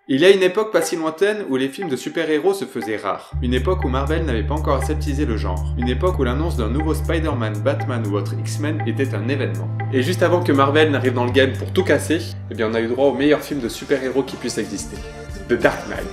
Il y a une époque pas si lointaine où les films de super-héros se faisaient rares. Une époque où Marvel n'avait pas encore aseptisé le genre. Une époque où l'annonce d'un nouveau Spider-Man, Batman ou autre X-Men était un événement. Et juste avant que Marvel n'arrive dans le game pour tout casser, eh bien on a eu droit au meilleur film de super-héros qui puisse exister. The Dark Knight.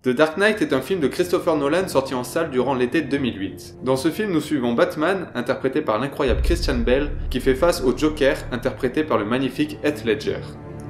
The Dark Knight est un film de Christopher Nolan sorti en salle durant l'été 2008. Dans ce film, nous suivons Batman, interprété par l'incroyable Christian Bale, qui fait face au Joker, interprété par le magnifique Heath Ledger.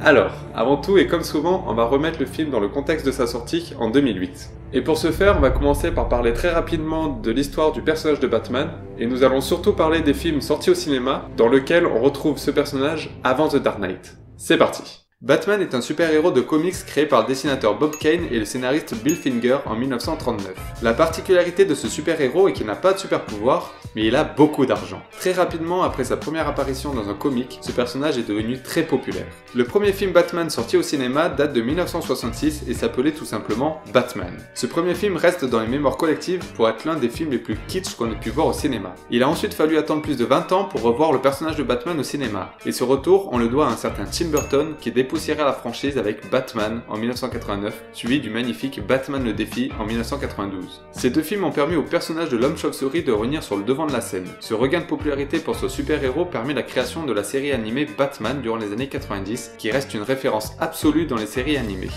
Alors, avant tout et comme souvent, on va remettre le film dans le contexte de sa sortie en 2008. Et pour ce faire, on va commencer par parler très rapidement de l'histoire du personnage de Batman, et nous allons surtout parler des films sortis au cinéma, dans lesquels on retrouve ce personnage avant The Dark Knight. C'est parti! Batman est un super-héros de comics créé par le dessinateur Bob Kane et le scénariste Bill Finger en 1939. La particularité de ce super-héros est qu'il n'a pas de super-pouvoir, mais il a beaucoup d'argent. Très rapidement après sa première apparition dans un comic, ce personnage est devenu très populaire. Le premier film Batman sorti au cinéma date de 1966 et s'appelait tout simplement Batman. Ce premier film reste dans les mémoires collectives pour être l'un des films les plus kitsch qu'on ait pu voir au cinéma. Il a ensuite fallu attendre plus de 20 ans pour revoir le personnage de Batman au cinéma, et ce retour on le doit à un certain Tim Burton qui dépoussiéra la franchise avec Batman en 1989, suivi du magnifique Batman le défi en 1992. Ces deux films ont permis au personnage de l'homme chauve-souris de revenir sur le devant de la scène. Ce regain de popularité pour ce super-héros permet la création de la série animée Batman durant les années 90, qui reste une référence absolue dans les séries animées.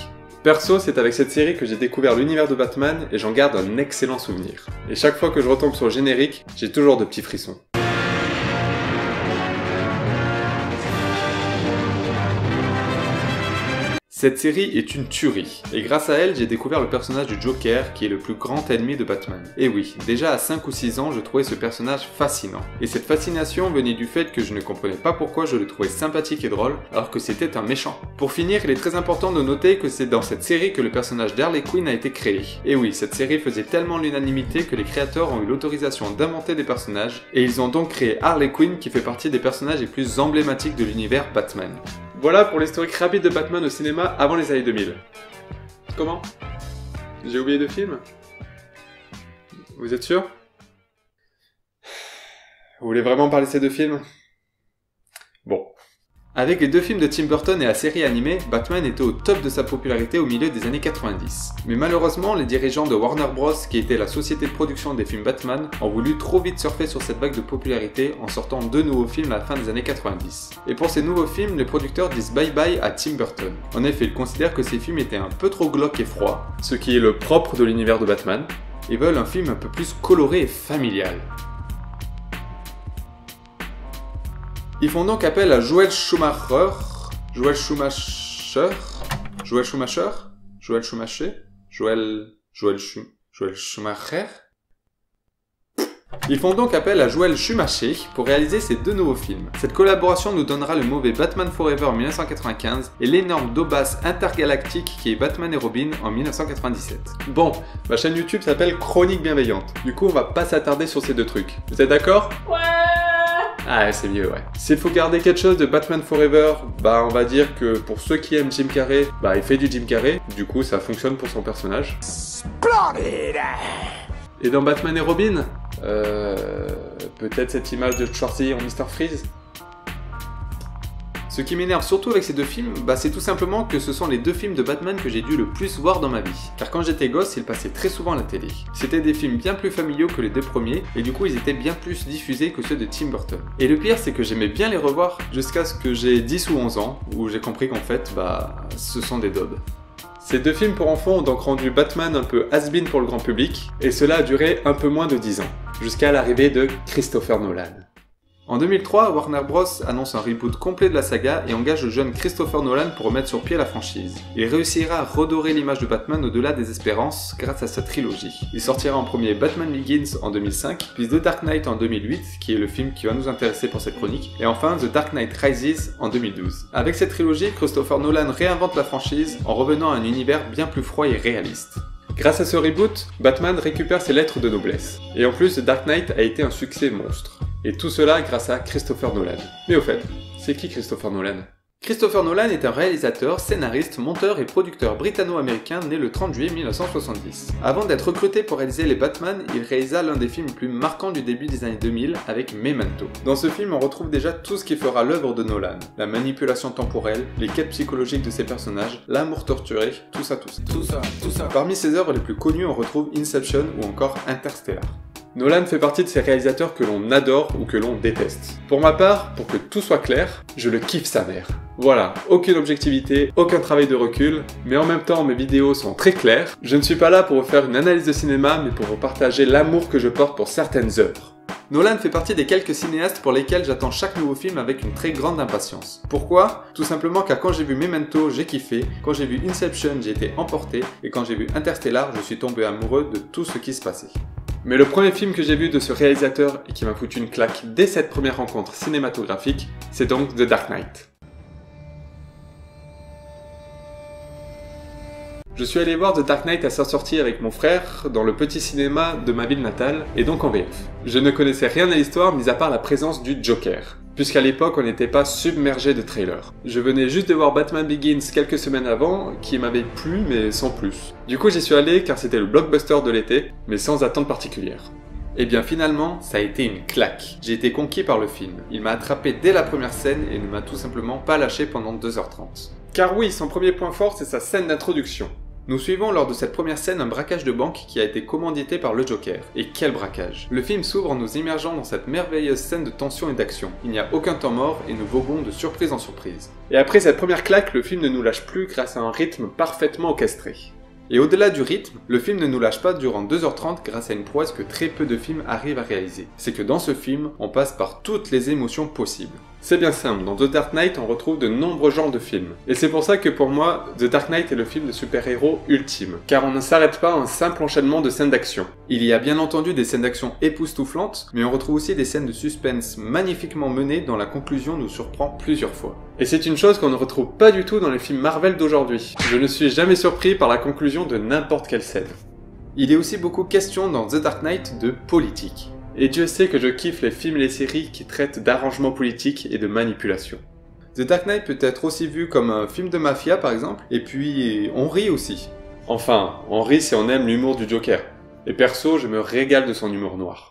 Perso, c'est avec cette série que j'ai découvert l'univers de Batman et j'en garde un excellent souvenir. Et chaque fois que je retombe sur le générique, j'ai toujours de petits frissons. Cette série est une tuerie, et grâce à elle, j'ai découvert le personnage du Joker, qui est le plus grand ennemi de Batman. Et oui, déjà à 5 ou 6 ans, je trouvais ce personnage fascinant. Et cette fascination venait du fait que je ne comprenais pas pourquoi je le trouvais sympathique et drôle, alors que c'était un méchant. Pour finir, il est très important de noter que c'est dans cette série que le personnage d'Harley Quinn a été créé. Et oui, cette série faisait tellement l'unanimité que les créateurs ont eu l'autorisation d'inventer des personnages, et ils ont donc créé Harley Quinn qui fait partie des personnages les plus emblématiques de l'univers Batman. Voilà pour l'historique rapide de Batman au cinéma avant les années 2000. Comment? J'ai oublié de film? Vous êtes sûr? Vous voulez vraiment parler de ces deux films? Bon. Avec les deux films de Tim Burton et la série animée, Batman était au top de sa popularité au milieu des années 90. Mais malheureusement, les dirigeants de Warner Bros, qui était la société de production des films Batman, ont voulu trop vite surfer sur cette vague de popularité en sortant deux nouveaux films à la fin des années 90. Et pour ces nouveaux films, les producteurs disent bye bye à Tim Burton. En effet, ils considèrent que ces films étaient un peu trop glauques et froids, ce qui est le propre de l'univers de Batman, et veulent un film un peu plus coloré et familial. Ils font donc appel à Joel Schumacher. Ils font donc appel à Joel Schumacher pour réaliser ces deux nouveaux films. Cette collaboration nous donnera le mauvais Batman Forever en 1995 et l'énorme daubasse intergalactique qui est Batman et Robin en 1997. Bon, ma chaîne YouTube s'appelle Chronique Bienveillante. Du coup, on va pas s'attarder sur ces deux trucs. Vous êtes d'accord? Ouais. Ah, c'est mieux, ouais. S'il faut garder quelque chose de Batman Forever, bah on va dire que pour ceux qui aiment Jim Carrey, bah il fait du Jim Carrey, du coup ça fonctionne pour son personnage. Splendid. Et dans Batman et Robin, peut-être cette image de Schwarzy en Mr. Freeze. Ce qui m'énerve surtout avec ces deux films, bah c'est tout simplement que ce sont les deux films de Batman que j'ai dû le plus voir dans ma vie. Car quand j'étais gosse, ils passaient très souvent à la télé. C'était des films bien plus familiaux que les deux premiers, et du coup ils étaient bien plus diffusés que ceux de Tim Burton. Et le pire c'est que j'aimais bien les revoir, jusqu'à ce que j'ai 10 ou 11 ans, où j'ai compris qu'en fait, bah ce sont des daubes. Ces deux films pour enfants ont donc rendu Batman un peu has-been pour le grand public, et cela a duré un peu moins de 10 ans, jusqu'à l'arrivée de Christopher Nolan. En 2003, Warner Bros annonce un reboot complet de la saga et engage le jeune Christopher Nolan pour remettre sur pied la franchise. Il réussira à redorer l'image de Batman au-delà des espérances grâce à sa trilogie. Il sortira en premier Batman Begins en 2005, puis The Dark Knight en 2008, qui est le film qui va nous intéresser pour cette chronique, et enfin The Dark Knight Rises en 2012. Avec cette trilogie, Christopher Nolan réinvente la franchise en revenant à un univers bien plus froid et réaliste. Grâce à ce reboot, Batman récupère ses lettres de noblesse. Et en plus, The Dark Knight a été un succès monstre. Et tout cela grâce à Christopher Nolan. Mais au fait, c'est qui Christopher Nolan? Christopher Nolan est un réalisateur, scénariste, monteur et producteur britanno-américain né le 30 juillet 1970. Avant d'être recruté pour réaliser les Batman, il réalisa l'un des films les plus marquants du début des années 2000 avec Memento. Dans ce film, on retrouve déjà tout ce qui fera l'œuvre de Nolan. La manipulation temporelle, les quêtes psychologiques de ses personnages, l'amour torturé, tout ça. Parmi ses œuvres les plus connues, on retrouve Inception ou encore Interstellar. Nolan fait partie de ces réalisateurs que l'on adore ou que l'on déteste. Pour ma part, pour que tout soit clair, je le kiffe sa mère. Voilà, aucune objectivité, aucun travail de recul, mais en même temps mes vidéos sont très claires. Je ne suis pas là pour vous faire une analyse de cinéma, mais pour vous partager l'amour que je porte pour certaines œuvres. Nolan fait partie des quelques cinéastes pour lesquels j'attends chaque nouveau film avec une très grande impatience. Pourquoi? Tout simplement car quand j'ai vu Memento, j'ai kiffé, quand j'ai vu Inception, j'ai été emporté, et quand j'ai vu Interstellar, je suis tombé amoureux de tout ce qui se passait. Mais le premier film que j'ai vu de ce réalisateur et qui m'a foutu une claque dès cette première rencontre cinématographique, c'est donc The Dark Knight. Je suis allé voir The Dark Knight à sa sortie avec mon frère dans le petit cinéma de ma ville natale, et donc en VF. Je ne connaissais rien à l'histoire mis à part la présence du Joker, puisqu'à l'époque on n'était pas submergé de trailers. Je venais juste de voir Batman Begins quelques semaines avant, qui m'avait plu mais sans plus. Du coup j'y suis allé car c'était le blockbuster de l'été, mais sans attente particulière. Et bien finalement, ça a été une claque. J'ai été conquis par le film. Il m'a attrapé dès la première scène et ne m'a tout simplement pas lâché pendant 2h30. Car oui, son premier point fort c'est sa scène d'introduction. Nous suivons lors de cette première scène un braquage de banque qui a été commandité par le Joker. Et quel braquage! Le film s'ouvre en nous immergeant dans cette merveilleuse scène de tension et d'action. Il n'y a aucun temps mort et nous voguons de surprise en surprise. Et après cette première claque, le film ne nous lâche plus grâce à un rythme parfaitement orchestré. Et au-delà du rythme, le film ne nous lâche pas durant 2h30 grâce à une prouesse que très peu de films arrivent à réaliser. C'est que dans ce film, on passe par toutes les émotions possibles. C'est bien simple, dans The Dark Knight on retrouve de nombreux genres de films. Et c'est pour ça que pour moi, The Dark Knight est le film de super-héros ultime. Car on ne s'arrête pas à un simple enchaînement de scènes d'action. Il y a bien entendu des scènes d'action époustouflantes, mais on retrouve aussi des scènes de suspense magnifiquement menées dont la conclusion nous surprend plusieurs fois. Et c'est une chose qu'on ne retrouve pas du tout dans les films Marvel d'aujourd'hui. Je ne suis jamais surpris par la conclusion de n'importe quelle scène. Il est aussi beaucoup question dans The Dark Knight de politique. Et Dieu sait que je kiffe les films et les séries qui traitent d'arrangements politiques et de manipulation. The Dark Knight peut être aussi vu comme un film de mafia par exemple, et puis on rit aussi. Enfin, on rit si on aime l'humour du Joker. Et perso, je me régale de son humour noir.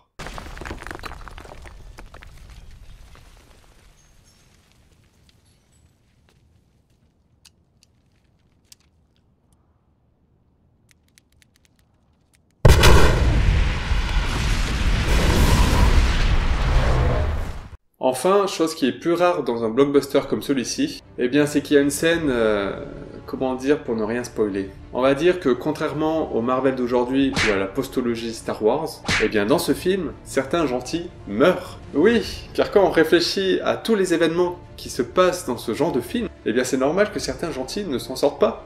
Enfin, chose qui est plus rare dans un blockbuster comme celui-ci, eh bien c'est qu'il y a une scène, comment dire pour ne rien spoiler. On va dire que contrairement au Marvel d'aujourd'hui ou à la postologie Star Wars, eh bien dans ce film, certains gentils meurent. Oui, car quand on réfléchit à tous les événements qui se passent dans ce genre de film, eh bien c'est normal que certains gentils ne s'en sortent pas.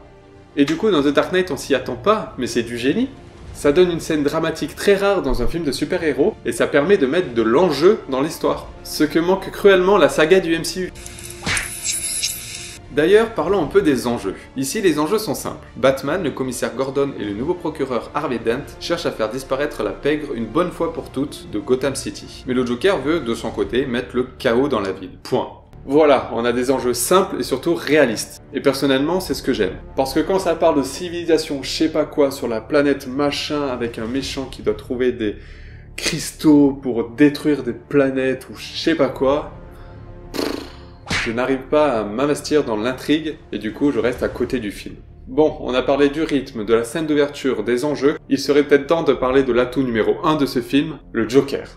Et du coup dans The Dark Knight on s'y attend pas, mais c'est du génie. Ça donne une scène dramatique très rare dans un film de super-héros, et ça permet de mettre de l'enjeu dans l'histoire. Ce que manque cruellement la saga du MCU. D'ailleurs, parlons un peu des enjeux. Ici, les enjeux sont simples. Batman, le commissaire Gordon et le nouveau procureur Harvey Dent cherchent à faire disparaître la pègre une bonne fois pour toutes de Gotham City. Mais le Joker veut, de son côté, mettre le chaos dans la ville. Point. Voilà, on a des enjeux simples et surtout réalistes. Et personnellement, c'est ce que j'aime. Parce que quand ça parle de civilisation je sais pas quoi sur la planète machin avec un méchant qui doit trouver des cristaux pour détruire des planètes ou je sais pas quoi, je n'arrive pas à m'investir dans l'intrigue et du coup je reste à côté du film. Bon, on a parlé du rythme, de la scène d'ouverture, des enjeux, il serait peut-être temps de parler de l'atout numéro 1 de ce film, le Joker.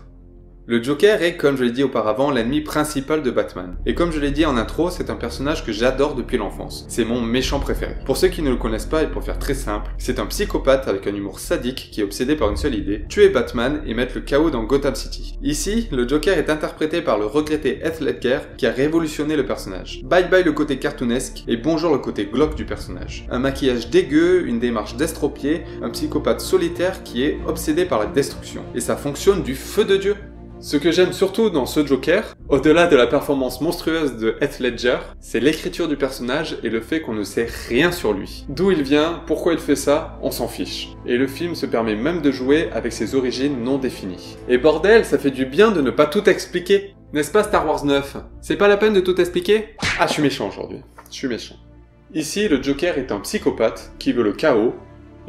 Le Joker est, comme je l'ai dit auparavant, l'ennemi principal de Batman. Et comme je l'ai dit en intro, c'est un personnage que j'adore depuis l'enfance. C'est mon méchant préféré. Pour ceux qui ne le connaissent pas et pour faire très simple, c'est un psychopathe avec un humour sadique qui est obsédé par une seule idée, tuer Batman et mettre le chaos dans Gotham City. Ici, le Joker est interprété par le regretté Heath Ledger qui a révolutionné le personnage. Bye bye le côté cartoonesque et bonjour le côté glauque du personnage. Un maquillage dégueu, une démarche d'estropié, un psychopathe solitaire qui est obsédé par la destruction. Et ça fonctionne du feu de Dieu. Ce que j'aime surtout dans ce Joker, au-delà de la performance monstrueuse de Heath Ledger, c'est l'écriture du personnage et le fait qu'on ne sait rien sur lui. D'où il vient, pourquoi il fait ça, on s'en fiche. Et le film se permet même de jouer avec ses origines non définies. Et bordel, ça fait du bien de ne pas tout expliquer. N'est-ce pas Star Wars 9? C'est pas la peine de tout expliquer? Ah, je suis méchant aujourd'hui. Je suis méchant. Ici, le Joker est un psychopathe qui veut le chaos,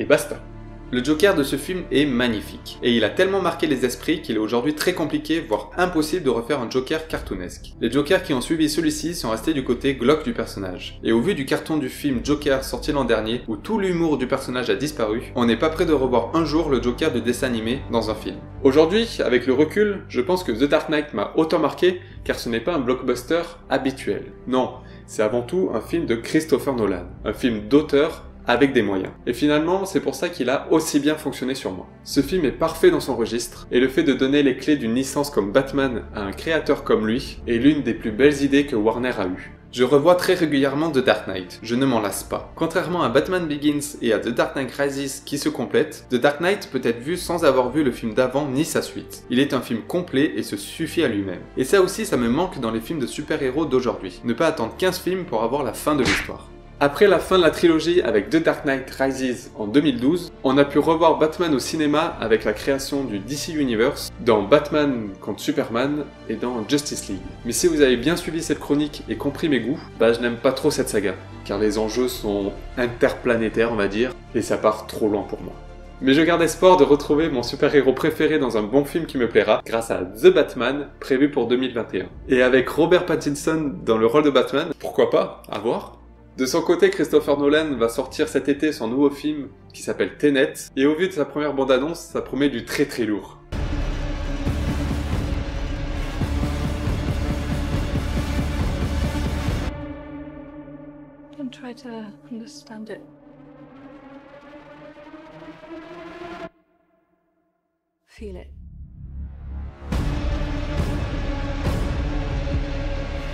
et basta. Le Joker de ce film est magnifique, et il a tellement marqué les esprits qu'il est aujourd'hui très compliqué, voire impossible de refaire un Joker cartoonesque. Les Jokers qui ont suivi celui-ci sont restés du côté glauque du personnage, et au vu du carton du film Joker sorti l'an dernier, où tout l'humour du personnage a disparu, on n'est pas prêt de revoir un jour le Joker de dessin animé dans un film. Aujourd'hui, avec le recul, je pense que The Dark Knight m'a autant marqué, car ce n'est pas un blockbuster habituel. Non, c'est avant tout un film de Christopher Nolan, un film d'auteur avec des moyens. Et finalement, c'est pour ça qu'il a aussi bien fonctionné sur moi. Ce film est parfait dans son registre, et le fait de donner les clés d'une licence comme Batman à un créateur comme lui est l'une des plus belles idées que Warner a eues. Je revois très régulièrement The Dark Knight, je ne m'en lasse pas. Contrairement à Batman Begins et à The Dark Knight Rises qui se complètent, The Dark Knight peut être vu sans avoir vu le film d'avant ni sa suite. Il est un film complet et se suffit à lui-même. Et ça aussi, ça me manque dans les films de super-héros d'aujourd'hui. Ne pas attendre 15 films pour avoir la fin de l'histoire. Après la fin de la trilogie avec The Dark Knight Rises en 2012, on a pu revoir Batman au cinéma avec la création du DC Universe dans Batman contre Superman et dans Justice League. Mais si vous avez bien suivi cette chronique et compris mes goûts, je n'aime pas trop cette saga, car les enjeux sont interplanétaires on va dire, et ça part trop loin pour moi. Mais je garde espoir de retrouver mon super-héros préféré dans un bon film qui me plaira, grâce à The Batman, prévu pour 2021. Et avec Robert Pattinson dans le rôle de Batman, pourquoi pas, à voir. De son côté, Christopher Nolan va sortir cet été son nouveau film qui s'appelle Tenet, et au vu de sa première bande-annonce, ça promet du très très lourd. Don't try to understand it. Feel it.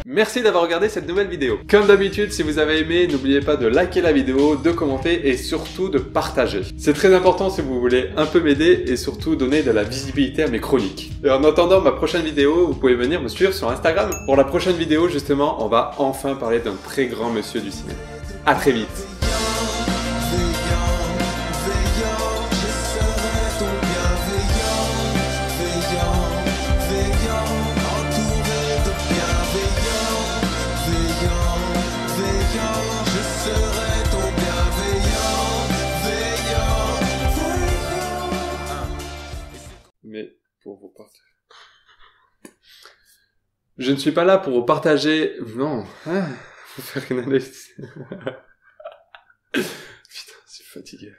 Merci d'avoir regardé cette nouvelle vidéo. Comme d'habitude, si vous avez aimé, n'oubliez pas de liker la vidéo, de commenter et surtout de partager. C'est très important si vous voulez un peu m'aider et surtout donner de la visibilité à mes chroniques. Et en attendant ma prochaine vidéo, vous pouvez venir me suivre sur Instagram. Pour la prochaine vidéo, justement, on va enfin parler d'un très grand monsieur du cinéma. À très vite. Mais pour vous partager... Je ne suis pas là pour vous partager... Non, faut faire une analyse. Putain, je suis fatigué.